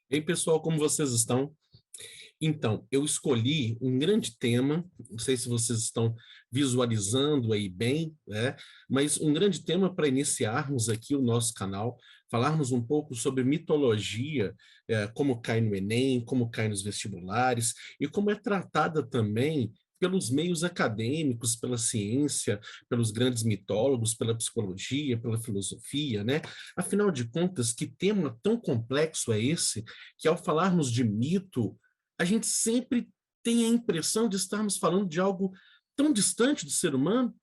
Ei, pessoal, como vocês estão? Então, eu escolhi um grande tema, não sei se vocês estão visualizando aí bem, né? Mas um grande tema para iniciarmos aqui o nosso canal, falarmos um pouco sobre mitologia, como cai no Enem, como cai nos vestibulares, e como é tratada também pelos meios acadêmicos, pela ciência, pelos grandes mitólogos, pela psicologia, pela filosofia, né? Afinal de contas, que tema tão complexo é esse, que ao falarmos de mito, a gente sempre tem a impressão de estarmos falando de algo tão distante do ser humano,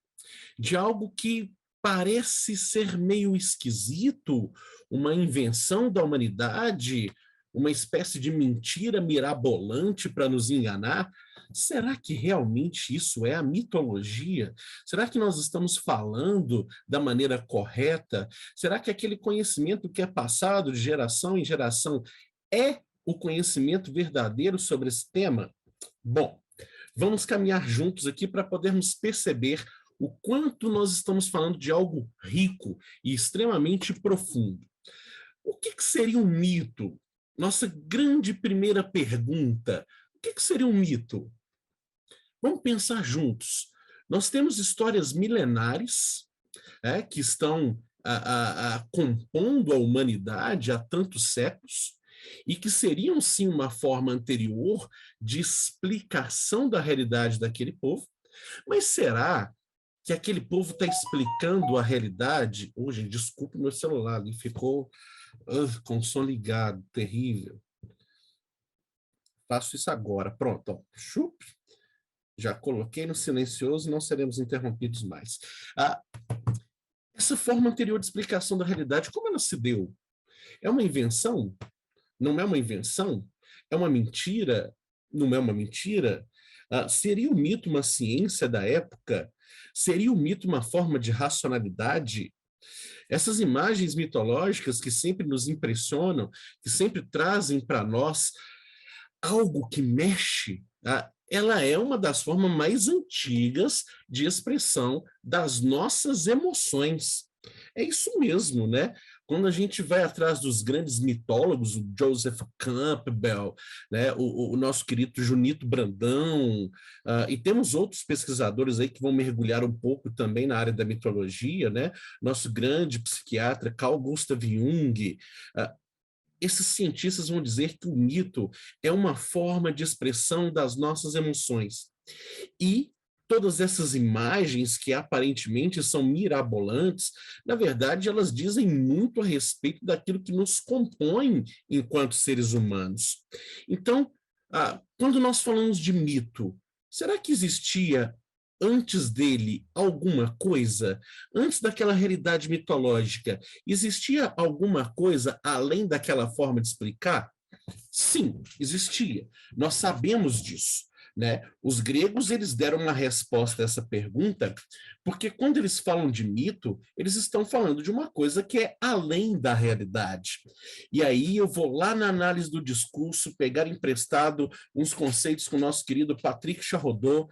de algo que parece ser meio esquisito, uma invenção da humanidade, uma espécie de mentira mirabolante para nos enganar. Será que realmente isso é a mitologia? Será que nós estamos falando da maneira correta? Será que aquele conhecimento que é passado de geração em geração é o conhecimento verdadeiro sobre esse tema? Bom, vamos caminhar juntos aqui para podermos perceber o quanto nós estamos falando de algo rico e extremamente profundo. O que seria um mito? Nossa grande primeira pergunta. O que seria um mito? Vamos pensar juntos. Nós temos histórias milenares, que estão compondo a humanidade há tantos séculos, e que seriam sim uma forma anterior de explicação da realidade daquele povo. Mas será que aquele povo está explicando a realidade? Hoje, desculpe meu celular, ele ficou com o som ligado, terrível. Faço isso agora, pronto, ó. Chup, já coloquei no silencioso, não seremos interrompidos mais. Essa forma anterior de explicação da realidade, como ela se deu? É uma invenção? Não é uma invenção? É uma mentira? Não é uma mentira? Seria o mito uma ciência da época? Seria o mito uma forma de racionalidade? Essas imagens mitológicas que sempre nos impressionam, que sempre trazem para nós algo que mexe, ela é uma das formas mais antigas de expressão das nossas emoções. É isso mesmo, né? Quando a gente vai atrás dos grandes mitólogos, o Joseph Campbell, né, o nosso querido Junito Brandão, e temos outros pesquisadores aí que vão mergulhar um pouco também na área da mitologia, né? Nosso grande psiquiatra Carl Gustav Jung, esses cientistas vão dizer que o mito é uma forma de expressão das nossas emoções. E todas essas imagens que aparentemente são mirabolantes, na verdade, elas dizem muito a respeito daquilo que nos compõe enquanto seres humanos. Então, quando nós falamos de mito, será que existia antes dele alguma coisa? Antes daquela realidade mitológica, existia alguma coisa além daquela forma de explicar? Sim, existia. Nós sabemos disso. Né? Os gregos eles deram uma resposta a essa pergunta, porque quando eles falam de mito, eles estão falando de uma coisa que é além da realidade. E aí eu vou lá na análise do discurso, pegar emprestado uns conceitos com o nosso querido Patrick Charrodot,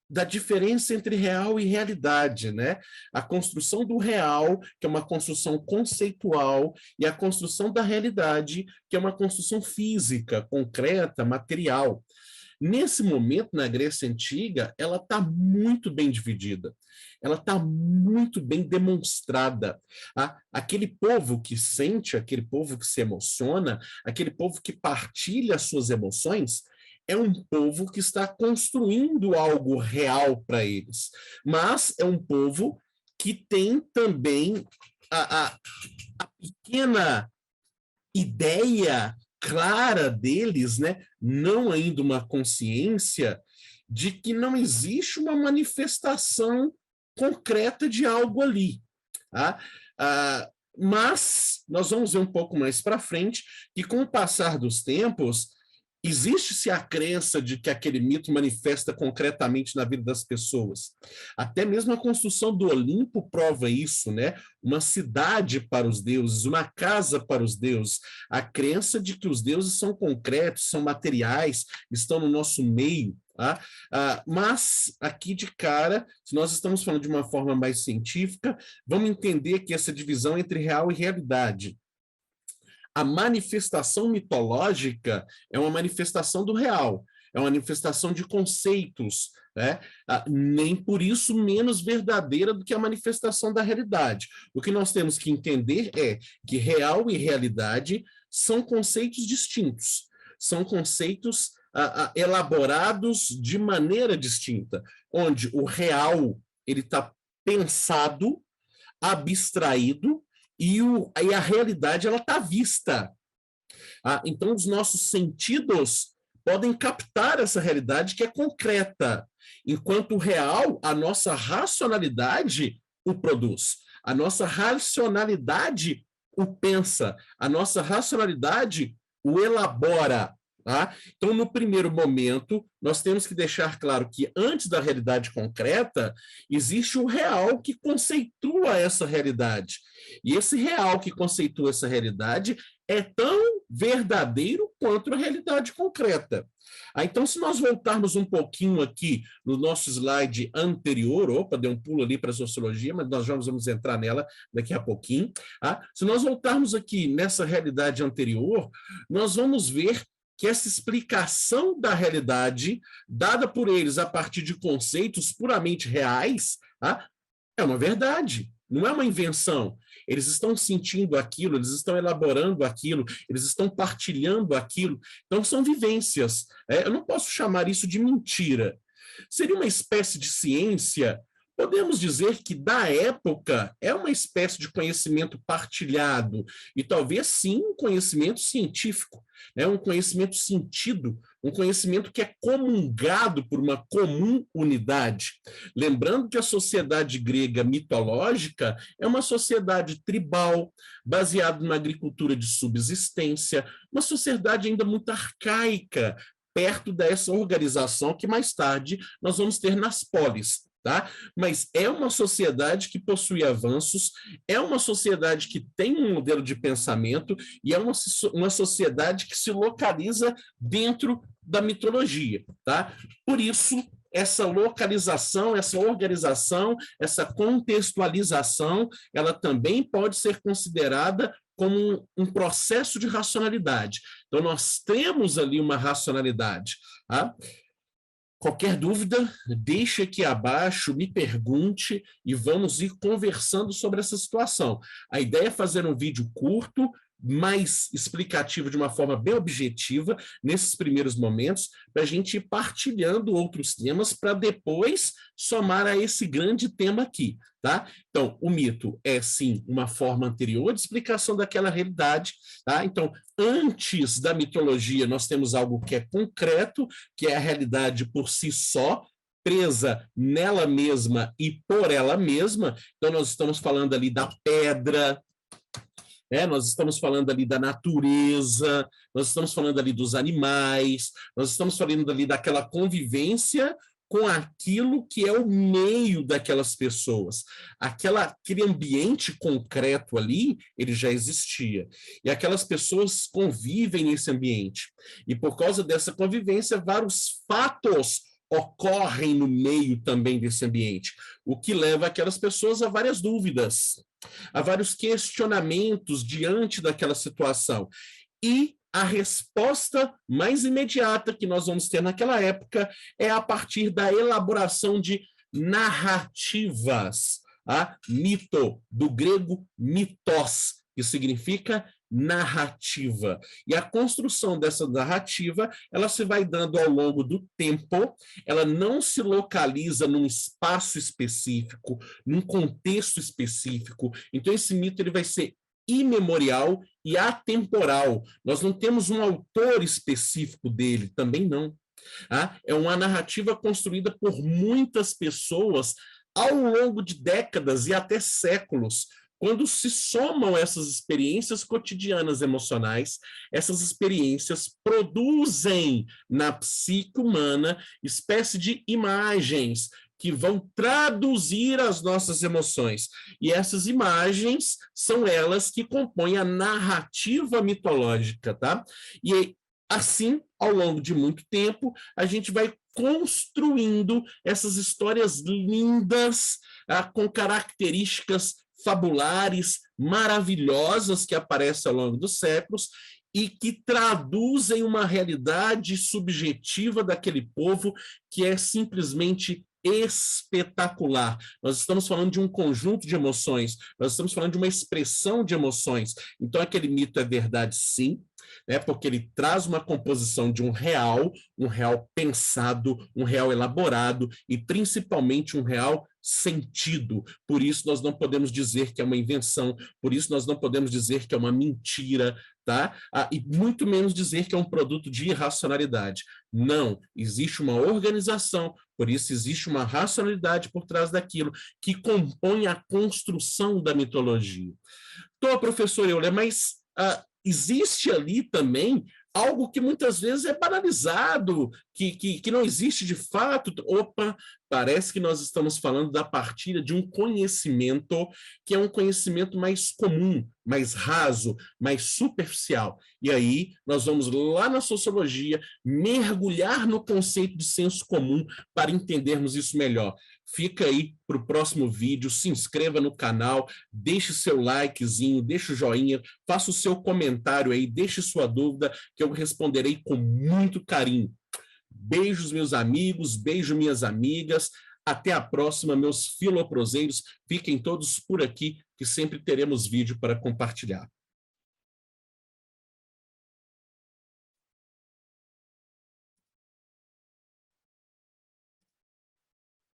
da diferença entre real e realidade, né? A construção do real, que é uma construção conceitual, e a construção da realidade, que é uma construção física, concreta, material. Nesse momento, na Grécia Antiga, ela está muito bem dividida, ela está muito bem demonstrada. Aquele povo que sente, aquele povo que se emociona, aquele povo que partilha as suas emoções, é um povo que está construindo algo real para eles, mas é um povo que tem também a pequena ideia clara deles, né, não ainda uma consciência de que não existe uma manifestação concreta de algo ali. Tá? Mas nós vamos ver um pouco mais para frente que, com o passar dos tempos, existe-se a crença de que aquele mito manifesta concretamente na vida das pessoas. Até mesmo a construção do Olimpo prova isso, né? Uma cidade para os deuses, uma casa para os deuses. A crença de que os deuses são concretos, são materiais, estão no nosso meio. Tá? Mas, aqui de cara, se nós estamos falando de uma forma mais científica, vamos entender que essa divisão entre real e realidade. A manifestação mitológica é uma manifestação do real, é uma manifestação de conceitos, né? Nem por isso menos verdadeira do que a manifestação da realidade. O que nós temos que entender é que real e realidade são conceitos distintos, são conceitos elaborados de maneira distinta, onde o real ele está pensado, abstraído, e a realidade ela está vista. Então, os nossos sentidos podem captar essa realidade que é concreta, enquanto o real, a nossa racionalidade o produz. A nossa racionalidade o pensa, a nossa racionalidade o elabora. Tá? Então, no primeiro momento, nós temos que deixar claro que antes da realidade concreta, existe o real que conceitua essa realidade. E esse real que conceitua essa realidade é tão verdadeiro quanto a realidade concreta. Então, se nós voltarmos um pouquinho aqui no nosso slide anterior, opa, deu um pulo ali para a sociologia, mas nós vamos entrar nela daqui a pouquinho. Se nós voltarmos aqui nessa realidade anterior, nós vamos ver que essa explicação da realidade, dada por eles a partir de conceitos puramente reais, é uma verdade, não é uma invenção. Eles estão sentindo aquilo, eles estão elaborando aquilo, eles estão partilhando aquilo. Então, são vivências. Eu não posso chamar isso de mentira. Seria uma espécie de ciência. Podemos dizer que, da época, é uma espécie de conhecimento partilhado, e talvez, sim, um conhecimento científico, né? Um conhecimento sentido, um conhecimento que é comungado por uma comum unidade. Lembrando que a sociedade grega mitológica é uma sociedade tribal, baseada numa agricultura de subsistência, uma sociedade ainda muito arcaica, perto dessa organização que mais tarde nós vamos ter nas polis. Tá? Mas é uma sociedade que possui avanços, é uma sociedade que tem um modelo de pensamento e é uma sociedade que se localiza dentro da mitologia. Tá? Por isso, essa localização, essa organização, essa contextualização, ela também pode ser considerada como um processo de racionalidade. Então, nós temos ali uma racionalidade. Tá? Qualquer dúvida, deixe aqui abaixo, me pergunte e vamos ir conversando sobre essa situação. A ideia é fazer um vídeo curto, mais explicativo de uma forma bem objetiva, nesses primeiros momentos, para a gente ir partilhando outros temas para depois somar a esse grande tema aqui. Tá? Então, o mito é, sim, uma forma anterior de explicação daquela realidade. Tá? Então, antes da mitologia, nós temos algo que é concreto, que é a realidade por si só, presa nela mesma e por ela mesma. Então, nós estamos falando ali da pedra, nós estamos falando ali da natureza, nós estamos falando ali dos animais, nós estamos falando ali daquela convivência com aquilo que é o meio daquelas pessoas. Aquele ambiente concreto ali, ele já existia. E aquelas pessoas convivem nesse ambiente. E por causa dessa convivência, vários fatos ocorrem no meio também desse ambiente, o que leva aquelas pessoas a várias dúvidas, a vários questionamentos diante daquela situação. E a resposta mais imediata que nós vamos ter naquela época é a partir da elaboração de narrativas. Mito, do grego mitos, que significa narrativa. E a construção dessa narrativa, ela se vai dando ao longo do tempo, ela não se localiza num espaço específico, num contexto específico. Então, esse mito ele vai ser imemorial e atemporal. Nós não temos um autor específico dele, também não. É uma narrativa construída por muitas pessoas ao longo de décadas e até séculos. Quando se somam essas experiências cotidianas emocionais, essas experiências produzem na psique humana espécie de imagens que vão traduzir as nossas emoções. E essas imagens são elas que compõem a narrativa mitológica, tá? E assim, ao longo de muito tempo, a gente vai construindo essas histórias lindas, com características fabulares maravilhosas que aparecem ao longo dos séculos e que traduzem uma realidade subjetiva daquele povo que é simplesmente espetacular. Nós estamos falando de um conjunto de emoções, nós estamos falando de uma expressão de emoções. Então, aquele mito é verdade, sim, né, porque ele traz uma composição de um real pensado, um real elaborado e, principalmente, um real sentido. Por isso, nós não podemos dizer que é uma invenção, por isso, nós não podemos dizer que é uma mentira, tá? E muito menos dizer que é um produto de irracionalidade. Não, existe uma organização, por isso existe uma racionalidade por trás daquilo que compõe a construção da mitologia. Então, professor Euler, mas existe ali também algo que muitas vezes é banalizado, que não existe de fato. Opa, parece que nós estamos falando da partilha de um conhecimento que é um conhecimento mais comum, mais raso, mais superficial. E aí nós vamos lá na sociologia mergulhar no conceito de senso comum para entendermos isso melhor. Fica aí para o próximo vídeo, se inscreva no canal, deixe seu likezinho, deixe o joinha, faça o seu comentário aí, deixe sua dúvida, que eu responderei com muito carinho. Beijos, meus amigos, beijo, minhas amigas. Até a próxima, meus filoproseiros. Fiquem todos por aqui, que sempre teremos vídeo para compartilhar.